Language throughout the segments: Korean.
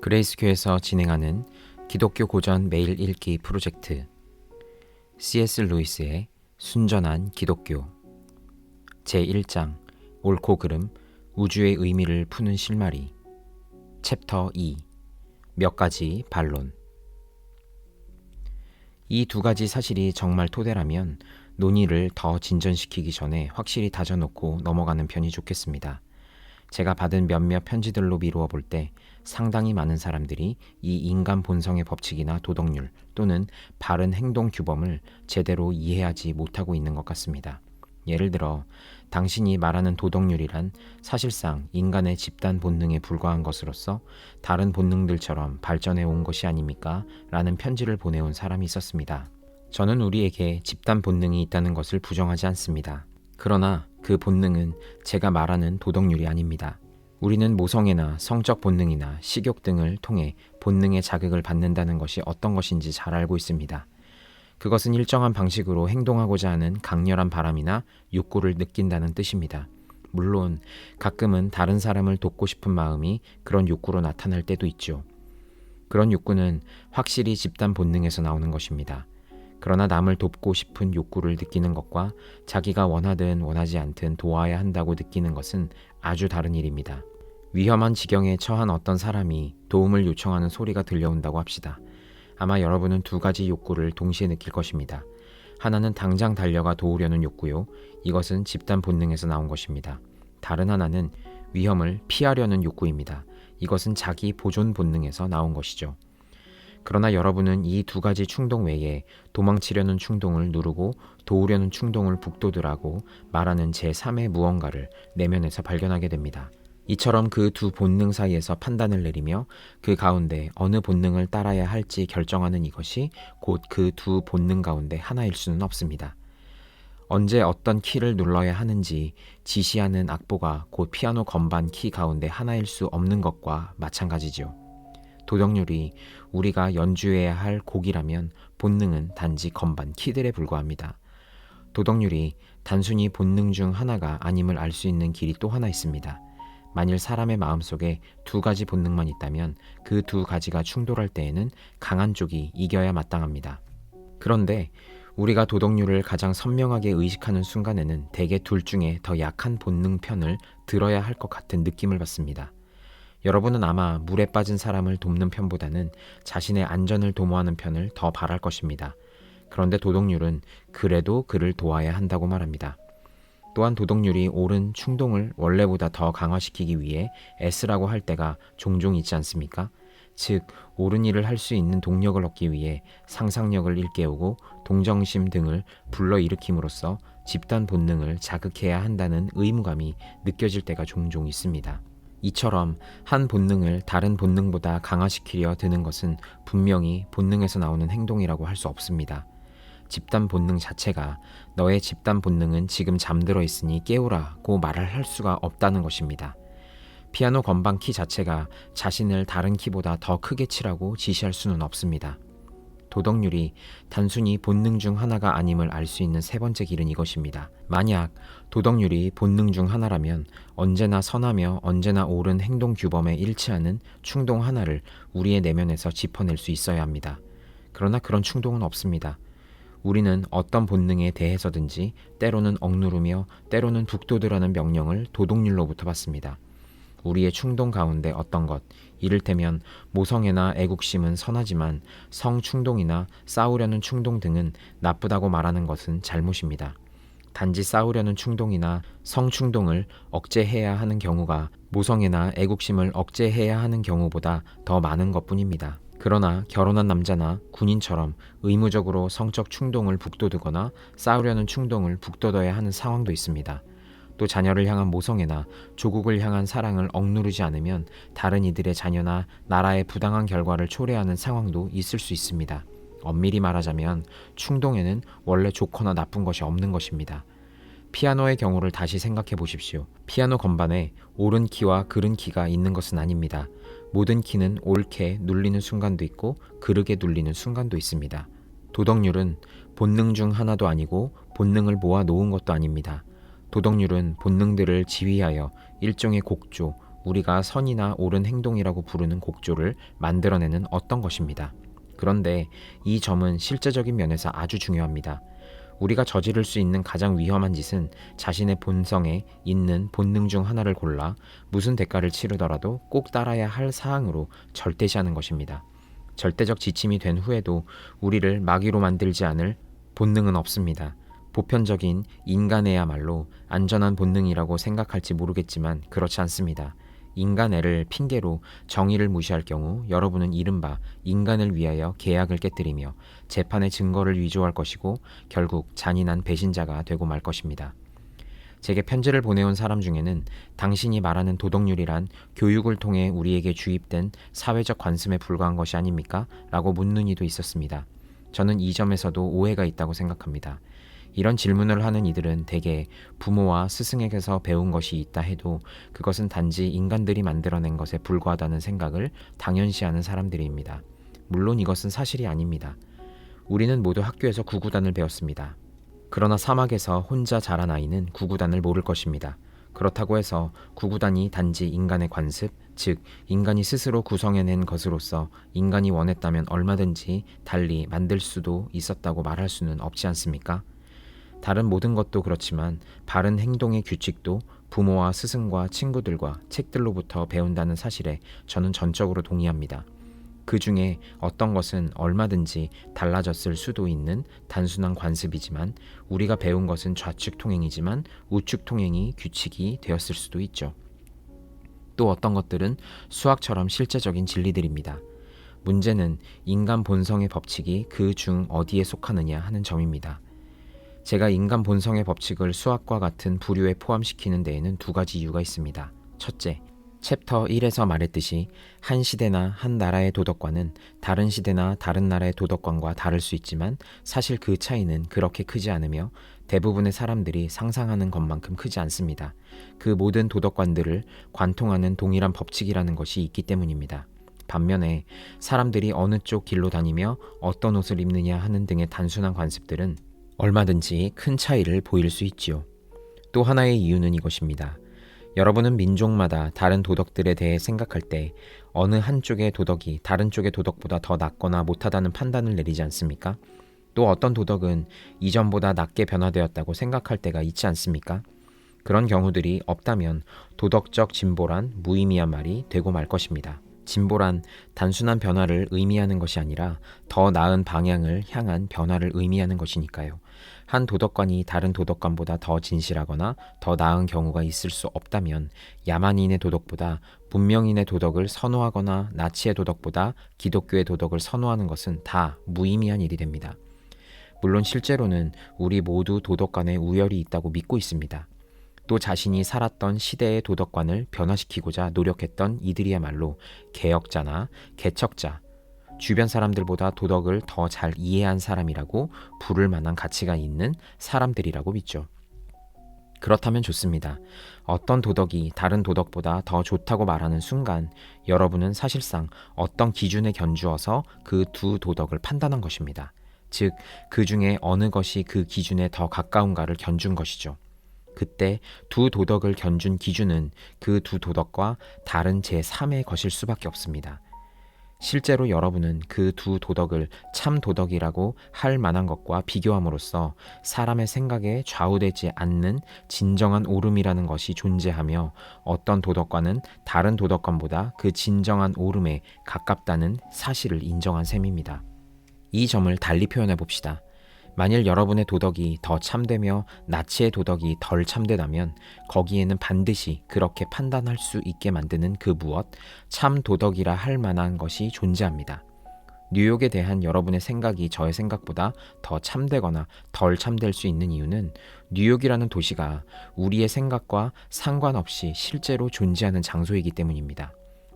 그레이스교에서 진행하는 기독교 고전 매일 읽기 프로젝트 C.S. 루이스의 순전한 기독교 제1장 옳고 그름 우주의 의미를 푸는 실마리 챕터 2 몇 가지 반론. 이 두 가지 사실이 정말 토대라면 논의를 더 진전시키기 전에 확실히 다져놓고 넘어가는 편이 좋겠습니다. 제가 받은 몇몇 편지들로 미루어 볼 때 상당히 많은 사람들이 이 인간 본성의 법칙이나 도덕률 또는 바른 행동 규범을 제대로 이해하지 못하고 있는 것 같습니다. 예를 들어 당신이 말하는 도덕률이란 사실상 인간의 집단 본능에 불과한 것으로서 다른 본능들처럼 발전해 온 것이 아닙니까? 라는 편지를 보내온 사람이 있었습니다. 저는 우리에게 집단 본능이 있다는 것을 부정하지 않습니다. 그러나 그 본능은 제가 말하는 도덕률이 아닙니다. 우리는 모성애나 성적 본능이나 식욕 등을 통해 본능의 자극을 받는다는 것이 어떤 것인지 잘 알고 있습니다. 그것은 일정한 방식으로 행동하고자 하는 강렬한 바람이나 욕구를 느낀다는 뜻입니다. 물론 가끔은 다른 사람을 돕고 싶은 마음이 그런 욕구로 나타날 때도 있죠. 그런 욕구는 확실히 집단 본능에서 나오는 것입니다. 그러나 남을 돕고 싶은 욕구를 느끼는 것과 자기가 원하든 원하지 않든 도와야 한다고 느끼는 것은 아주 다른 일입니다. 위험한 지경에 처한 어떤 사람이 도움을 요청하는 소리가 들려온다고 합시다. 아마 여러분은 두 가지 욕구를 동시에 느낄 것입니다. 하나는 당장 달려가 도우려는 욕구요. 이것은 집단 본능에서 나온 것입니다. 다른 하나는 위험을 피하려는 욕구입니다. 이것은 자기 보존 본능에서 나온 것이죠. 그러나 여러분은 이 두 가지 충동 외에 도망치려는 충동을 누르고 도우려는 충동을 북돋으라고 말하는 제3의 무언가를 내면에서 발견하게 됩니다. 이처럼 그 두 본능 사이에서 판단을 내리며 그 가운데 어느 본능을 따라야 할지 결정하는 이것이 곧 그 두 본능 가운데 하나일 수는 없습니다. 언제 어떤 키를 눌러야 하는지 지시하는 악보가 곧 피아노 건반 키 가운데 하나일 수 없는 것과 마찬가지죠. 도덕률이 우리가 연주해야 할 곡이라면 본능은 단지 건반 키들에 불과합니다. 도덕률이 단순히 본능 중 하나가 아님을 알 수 있는 길이 또 하나 있습니다. 만일 사람의 마음속에 두 가지 본능만 있다면 그 두 가지가 충돌할 때에는 강한 쪽이 이겨야 마땅합니다. 그런데 우리가 도덕률을 가장 선명하게 의식하는 순간에는 대개 둘 중에 더 약한 본능 편을 들어야 할 것 같은 느낌을 받습니다. 여러분은 아마 물에 빠진 사람을 돕는 편보다는 자신의 안전을 도모하는 편을 더 바랄 것입니다. 그런데 도덕률은 그래도 그를 도와야 한다고 말합니다. 또한 도덕률이 옳은 충동을 원래보다 더 강화시키기 위해 애쓰라고 할 때가 종종 있지 않습니까? 즉, 옳은 일을 할 수 있는 동력을 얻기 위해 상상력을 일깨우고 동정심 등을 불러일으킴으로써 집단 본능을 자극해야 한다는 의무감이 느껴질 때가 종종 있습니다. 이처럼 한 본능을 다른 본능보다 강화시키려 드는 것은 분명히 본능에서 나오는 행동이라고 할 수 없습니다. 집단 본능 자체가 너의 집단 본능은 지금 잠들어 있으니 깨우라고 말을 할 수가 없다는 것입니다. 피아노 건반 키 자체가 자신을 다른 키보다 더 크게 치라고 지시할 수는 없습니다. 도덕률이 단순히 본능 중 하나가 아님을 알 수 있는 세 번째 길은 이것입니다. 만약 도덕률이 본능 중 하나라면 언제나 선하며 언제나 옳은 행동 규범에 일치하는 충동 하나를 우리의 내면에서 짚어낼 수 있어야 합니다. 그러나 그런 충동은 없습니다. 우리는 어떤 본능에 대해서든지 때로는 억누르며 때로는 북돋으라는 명령을 도덕률로부터 받습니다. 우리의 충동 가운데 어떤 것, 이를테면 모성애나 애국심은 선하지만 성충동이나 싸우려는 충동 등은 나쁘다고 말하는 것은 잘못입니다. 단지 싸우려는 충동이나 성충동을 억제해야 하는 경우가 모성애나 애국심을 억제해야 하는 경우보다 더 많은 것뿐입니다. 그러나 결혼한 남자나 군인처럼 의무적으로 성적 충동을 북돋우거나 싸우려는 충동을 북돋아야 하는 상황도 있습니다. 또 자녀를 향한 모성애나 조국을 향한 사랑을 억누르지 않으면 다른 이들의 자녀나 나라의 부당한 결과를 초래하는 상황도 있을 수 있습니다. 엄밀히 말하자면 충동에는 원래 좋거나 나쁜 것이 없는 것입니다. 피아노의 경우를 다시 생각해 보십시오. 피아노 건반에 옳은 키와 그른 키가 있는 것은 아닙니다. 모든 키는 옳게 눌리는 순간도 있고 그르게 눌리는 순간도 있습니다. 도덕률은 본능 중 하나도 아니고 본능을 모아 놓은 것도 아닙니다. 도덕률은 본능들을 지휘하여 일종의 곡조, 우리가 선이나 옳은 행동이라고 부르는 곡조를 만들어내는 어떤 것입니다. 그런데 이 점은 실제적인 면에서 아주 중요합니다. 우리가 저지를 수 있는 가장 위험한 짓은 자신의 본성에 있는 본능 중 하나를 골라 무슨 대가를 치르더라도 꼭 따라야 할 사항으로 절대시하는 것입니다. 절대적 지침이 된 후에도 우리를 마귀로 만들지 않을 본능은 없습니다. 보편적인 인간애야말로 안전한 본능이라고 생각할지 모르겠지만 그렇지 않습니다. 인간애를 핑계로 정의를 무시할 경우 여러분은 이른바 인간을 위하여 계약을 깨뜨리며 재판의 증거를 위조할 것이고 결국 잔인한 배신자가 되고 말 것입니다. 제게 편지를 보내온 사람 중에는 당신이 말하는 도덕률이란 교육을 통해 우리에게 주입된 사회적 관습에 불과한 것이 아닙니까? 라고 묻는 이도 있었습니다. 저는 이 점에서도 오해가 있다고 생각합니다. 이런 질문을 하는 이들은 대개 부모와 스승에게서 배운 것이 있다 해도 그것은 단지 인간들이 만들어낸 것에 불과하다는 생각을 당연시하는 사람들입니다. 물론 이것은 사실이 아닙니다. 우리는 모두 학교에서 구구단을 배웠습니다. 그러나 사막에서 혼자 자란 아이는 구구단을 모를 것입니다. 그렇다고 해서 구구단이 단지 인간의 관습, 즉 인간이 스스로 구성해낸 것으로서 인간이 원했다면 얼마든지 달리 만들 수도 있었다고 말할 수는 없지 않습니까? 다른 모든 것도 그렇지만 바른 행동의 규칙도 부모와 스승과 친구들과 책들로부터 배운다는 사실에 저는 전적으로 동의합니다. 그 중에 어떤 것은 얼마든지 달라졌을 수도 있는 단순한 관습이지만 우리가 배운 것은 좌측 통행이지만 우측 통행이 규칙이 되었을 수도 있죠. 또 어떤 것들은 수학처럼 실제적인 진리들입니다. 문제는 인간 본성의 법칙이 그 중 어디에 속하느냐 하는 점입니다. 제가 인간 본성의 법칙을 수학과 같은 부류에 포함시키는 데에는 두 가지 이유가 있습니다. 첫째, 챕터 1에서 말했듯이 한 시대나 한 나라의 도덕관은 다른 시대나 다른 나라의 도덕관과 다를 수 있지만 사실 그 차이는 그렇게 크지 않으며 대부분의 사람들이 상상하는 것만큼 크지 않습니다. 그 모든 도덕관들을 관통하는 동일한 법칙이라는 것이 있기 때문입니다. 반면에 사람들이 어느 쪽 길로 다니며 어떤 옷을 입느냐 하는 등의 단순한 관습들은 얼마든지 큰 차이를 보일 수 있지요. 또 하나의 이유는 이것입니다. 여러분은 민족마다 다른 도덕들에 대해 생각할 때 어느 한쪽의 도덕이 다른 쪽의 도덕보다 더 낫거나 못하다는 판단을 내리지 않습니까? 또 어떤 도덕은 이전보다 낮게 변화되었다고 생각할 때가 있지 않습니까? 그런 경우들이 없다면 도덕적 진보란 무의미한 말이 되고 말 것입니다. 진보란 단순한 변화를 의미하는 것이 아니라 더 나은 방향을 향한 변화를 의미하는 것이니까요. 한 도덕관이 다른 도덕관보다 더 진실하거나 더 나은 경우가 있을 수 없다면 야만인의 도덕보다 문명인의 도덕을 선호하거나 나치의 도덕보다 기독교의 도덕을 선호하는 것은 다 무의미한 일이 됩니다. 물론 실제로는 우리 모두 도덕관에 우열이 있다고 믿고 있습니다. 또 자신이 살았던 시대의 도덕관을 변화시키고자 노력했던 이들이야말로 개혁자나 개척자, 주변 사람들보다 도덕을 더 잘 이해한 사람이라고 부를 만한 가치가 있는 사람들이라고 믿죠. 그렇다면 좋습니다. 어떤 도덕이 다른 도덕보다 더 좋다고 말하는 순간 여러분은 사실상 어떤 기준에 견주어서 그 두 도덕을 판단한 것입니다. 즉, 그 중에 어느 것이 그 기준에 더 가까운가를 견준 것이죠. 그때 두 도덕을 견준 기준은 그 두 도덕과 다른 제3의 것일 수밖에 없습니다. 실제로 여러분은 그 두 도덕을 참 도덕이라고 할 만한 것과 비교함으로써 사람의 생각에 좌우되지 않는 진정한 옳음이라는 것이 존재하며 어떤 도덕관은 다른 도덕관보다 그 진정한 옳음에 가깝다는 사실을 인정한 셈입니다. 이 점을 달리 표현해 봅시다. 만일 여러분의 도덕이 더 참되며 나치의 도덕이 덜 참되다면 거기에는 반드시 그렇게 판단할 수 있게 만드는 그 무엇, 참 도덕이라 할 만한 것이 존재합니다. 뉴욕에 대한 여러분의 생각이 저의 생각보다 더 참되거나 덜 참될 수 있는 이유는 뉴욕이라는 도시가 우리의 생각과 상관없이 실제로 존재하는 장소이기 때문입니다.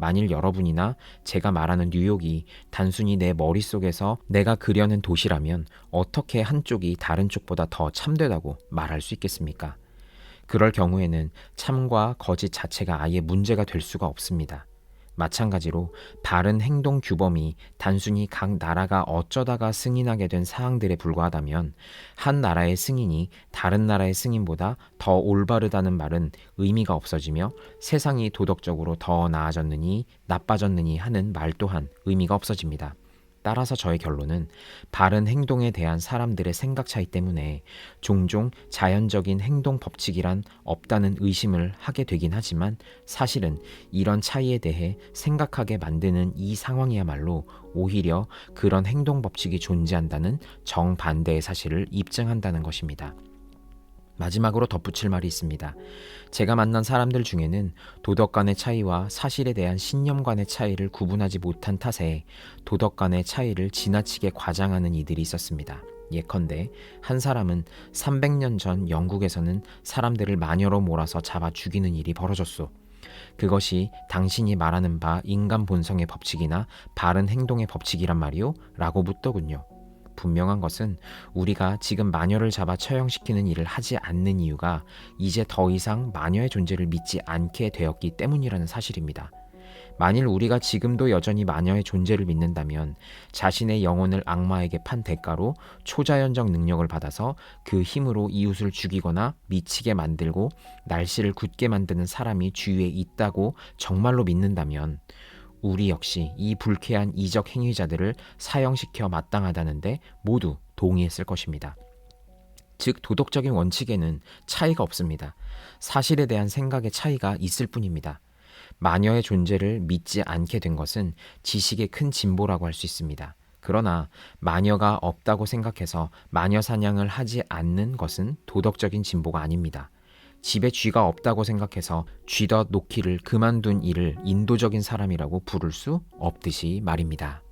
만일 여러분이나 제가 말하는 뉴욕이 단순히 내 머릿속에서 내가 그려낸 도시라면 어떻게 한쪽이 다른 쪽보다 더 참되다고 말할 수 있겠습니까? 그럴 경우에는 참과 거짓 자체가 아예 문제가 될 수가 없습니다. 마찬가지로 바른 행동 규범이 단순히 각 나라가 어쩌다가 승인하게 된 사항들에 불과하다면 한 나라의 승인이 다른 나라의 승인보다 더 올바르다는 말은 의미가 없어지며 세상이 도덕적으로 더 나아졌느니 나빠졌느니 하는 말 또한 의미가 없어집니다. 따라서 저의 결론은 바른 행동에 대한 사람들의 생각 차이 때문에 종종 자연적인 행동 법칙이란 없다는 의심을 하게 되긴 하지만 사실은 이런 차이에 대해 생각하게 만드는 이 상황이야말로 오히려 그런 행동 법칙이 존재한다는 정반대의 사실을 입증한다는 것입니다. 마지막으로 덧붙일 말이 있습니다. 제가 만난 사람들 중에는 도덕 간의 차이와 사실에 대한 신념 간의 차이를 구분하지 못한 탓에 도덕 간의 차이를 지나치게 과장하는 이들이 있었습니다. 예컨대 한 사람은 300년 전 영국에서는 사람들을 마녀로 몰아서 잡아 죽이는 일이 벌어졌소. 그것이 당신이 말하는 바 인간 본성의 법칙이나 바른 행동의 법칙이란 말이오? 라고 묻더군요. 분명한 것은 우리가 지금 마녀를 잡아 처형시키는 일을 하지 않는 이유가 이제 더 이상 마녀의 존재를 믿지 않게 되었기 때문이라는 사실입니다. 만일 우리가 지금도 여전히 마녀의 존재를 믿는다면 자신의 영혼을 악마에게 판 대가로 초자연적 능력을 받아서 그 힘으로 이웃을 죽이거나 미치게 만들고 날씨를 굳게 만드는 사람이 주위에 있다고 정말로 믿는다면 우리 역시 이 불쾌한 이적 행위자들을 사형시켜 마땅하다는데 모두 동의했을 것입니다. 즉 도덕적인 원칙에는 차이가 없습니다. 사실에 대한 생각의 차이가 있을 뿐입니다. 마녀의 존재를 믿지 않게 된 것은 지식의 큰 진보라고 할 수 있습니다. 그러나 마녀가 없다고 생각해서 마녀 사냥을 하지 않는 것은 도덕적인 진보가 아닙니다. 집에 쥐가 없다고 생각해서 쥐덫 놓기를 그만둔 이를 인도적인 사람이라고 부를 수 없듯이 말입니다.